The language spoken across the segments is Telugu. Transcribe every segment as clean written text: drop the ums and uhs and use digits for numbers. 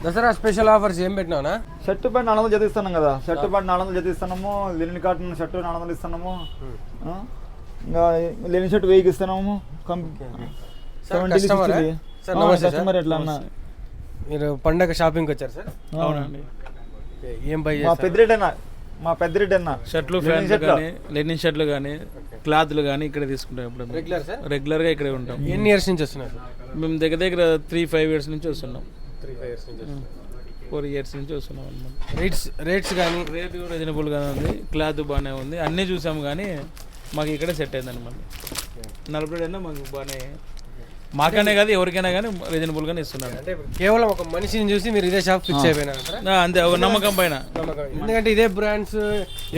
దసరా స్పెషల్ ఆఫర్స్ ఏం పెట్టినావునా? షర్ట్ ప్యాంట్ 400 జత ఇస్తున్నాం కదా. షర్ట్ ప్యాంట్ 400 జత ఇస్తున్నాము. లెనిన్ కాటన్ షర్ట్ 400 ఇస్తున్నాము. ఇంకా లెనిన్ షర్ట్ 1000 ఇస్తున్నాము. కస్టమర్ ఎట్లా అన్న మీరు పండగ షాపింగ్ వచ్చారు సార్? అవునండి. ఏం బై మా పెద్దిరెడ్డి అన్న షర్ట్లు ఫ్యాన్లు కానీ లెనిన్ షర్ట్లు కానీ క్లాత్లు కానీ ఇక్కడే తీసుకుంటాం. ఇప్పుడు రెగ్యులర్గా ఇక్కడే ఉంటాం. ఎన్ని ఇయర్స్ నుంచి వస్తున్నారు? మేము దగ్గర 3-5 years నుంచి వస్తున్నాం. 4 years నుంచి వస్తున్నాం అన్నమాట. రేట్స్ కానీ రేటు రీజనబుల్గానే ఉంది. క్లాత్ బాగానే ఉంది. అన్నీ చూసాము కానీ మాకు ఇక్కడే సెట్ అయింది అనమాట. 40 అయినా మాకు బాగానే, మాకనే కాదు ఎవరికైనా కానీ రీజనబుల్గానే ఇస్తున్నాను. అంటే కేవలం ఒక మనిషిని చూసి మీరు ఇదే షాప్ ఫిక్స్ అయిపోయినారు అంతే, ఒక నమ్మకం పైన. ఎందుకంటే ఇదే బ్రాండ్స్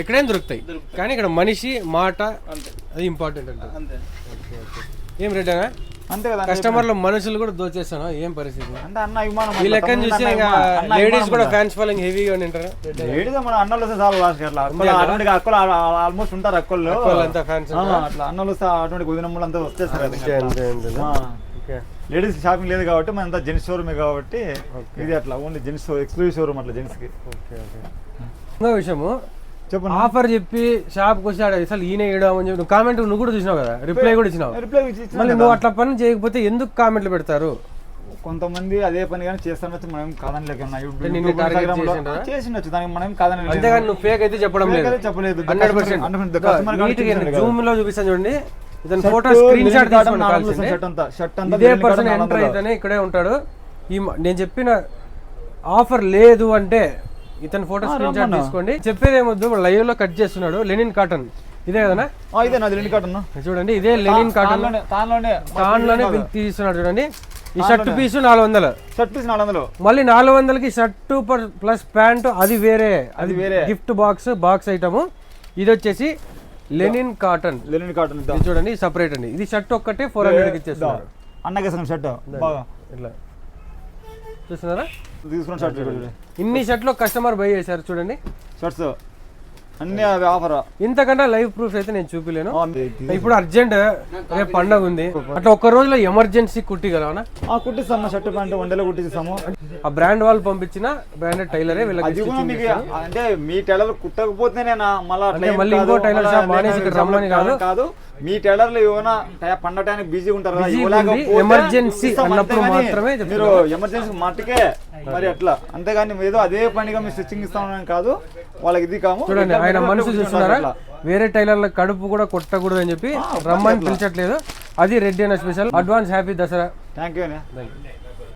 ఎక్కడైనా దొరుకుతాయి కానీ ఇక్కడ మనిషి మాట అది ఇంపార్టెంట్ అంటే. అంతే. ఏం రేట్ అయినా అంతే కదా. కస్టమర్లు మనుషులు కూడా దోచేస్తాను. ఏం పరిస్థితి అంటే అన్న అభిమానం ఈ లెక్కను చూసి లేడీస్ కూడా ఫ్యాన్స్ ఫాలోయింగ్ హెవీగా ఉంటారు. లేడీస్ మన అన్నలు వస్తే చాలు లాస్ట్ అట్లా అటువంటి అక్కలు ఆల్మోస్ట్ ఉంటారు. అక్కలు అంతా ఫ్యాన్స్ అట్లా అన్నలు వస్తే అటువంటి కుదినమ్మలు అంతా వచ్చేస్తారు. లేడీస్ షాపింగ్ లేదు కాబట్టి మన అంతా జెంట్స్ షోరూమే కాబట్టి ఇది అట్లా ఓన్లీ జెంట్స్ ఎక్స్క్లూజివ్ షోరూమ్ అట్లా జెంట్స్ కి. ఇంకో విషయము చెప్పు. ఆఫర్ చెప్పి షాప్ కి వచ్చాడు అసలు ఈయన ఇవ్వడం చెప్పి కామెంట్ నువ్వు కూడా చూసినావు కదా, రిప్లై కూడా ఇచ్చినావు. మళ్ళీ నువ్వు అట్లా పని చేయకపోతే ఎందుకు కామెంట్లు పెడతారు? కొంతమంది అదే పని కానీ చేస్తానొచ్చు, మనం కాదని లేకన్నా చేసిండొచ్చు, దానికి మనం కాదని. అంతేగాని నువ్వు ఫేక్ అయితే చెప్పడం లేదు. చెప్పలేదు. 100% జూమ్ లో చూపిస్తాను చూడండి. ఇతను ఫోటో స్క్రీన్ షాట్ తీసుకోండి. ఇదే పర్సన్ ఎంటర్ అయితేనే ఇక్కడే ఉంటాడు. నేను చెప్పిన ఆఫర్ లేదు అంటే ఇతను ఫోటో స్క్రీన్ షాట్ తీసుకోండి. చెప్పేది ఏమొద్దు, లైవ్ లో కట్ చేస్తున్నాడు. లెనిన్ కాటన్ ఇదే కదా? ఇదే లెనిన్ కాటన్ చూడండి. ఇదే లెనిన్ కాటన్ దానిలోనే తీస్తున్నాడు చూడండి. ఈ షర్ట్ పీస్ 400. Shirt piece 400. మళ్ళీ 400కి షర్టు ప్లస్ ప్యాంటు అది వేరే గిఫ్ట్ బాక్స్ ఐటమ్. ఇది వచ్చేసి లెనిన్ కాటన్ చూడండి, సపరేట్ అండి. ఇది షర్ట్ ఒక్కటే 400కి ఇచ్చేస్తున్నారు. అన్నకేసాం షర్ట్ ఇట్లా చూస్తున్నారా? తీసుకున్న షర్ట్ ఇన్ని షర్ట్లు కస్టమర్ బై చేశారు చూడండి. షర్ట్స్ అన్ని ఆఫర్. ఇంతకన్నా లైవ్ ప్రూఫ్ అయితే నేను చూపిలేను. ఇప్పుడు అర్జెంట్ రేపు పండగ ఉంది, అట్లా ఒక్క రోజులో ఎమర్జెన్సీ కుట్టిగలవనా? కుట్టిస్తాము. షర్ట్ ప్యాంట్ వన్డేలో కుట్టిస్తాము. ఆ బ్రాండ్ వాళ్ళు పంపించిన బ్రాండెడ్ టైలరే వీళ్ళకి. అంటే మీ టైలర్ కుట్టకపోతేనేనా మళ్ళీ ఇంకో టైలర్ షాప్ మానేసి ఇక్కడ రమ్మని కాదు. మీ టైలర్లు ఏమైనా పండ టైంకి బిజీ ఉంటారు, ఎమర్జెన్సీ అన్నప్పుడు మాత్రమే మీరు ఎమర్జెన్సీ మట్టుకే మరి అట్లా. అంతేగాని ఏదో అదే పనిగా మీరు స్టిచ్చింగ్ ఇస్తామని కాదు. వాళ్ళకి ఇది కాము. చూడండి ఆయన మనసు చూస్తున్నారా? వేరే టైలర్ల కడుపు కూడా కొట్టకూడదు అని చెప్పి రమ్మని పిలిచట్లేదు. అది రెడ్డి అన్న special. Advance happy Dasara. Thank you.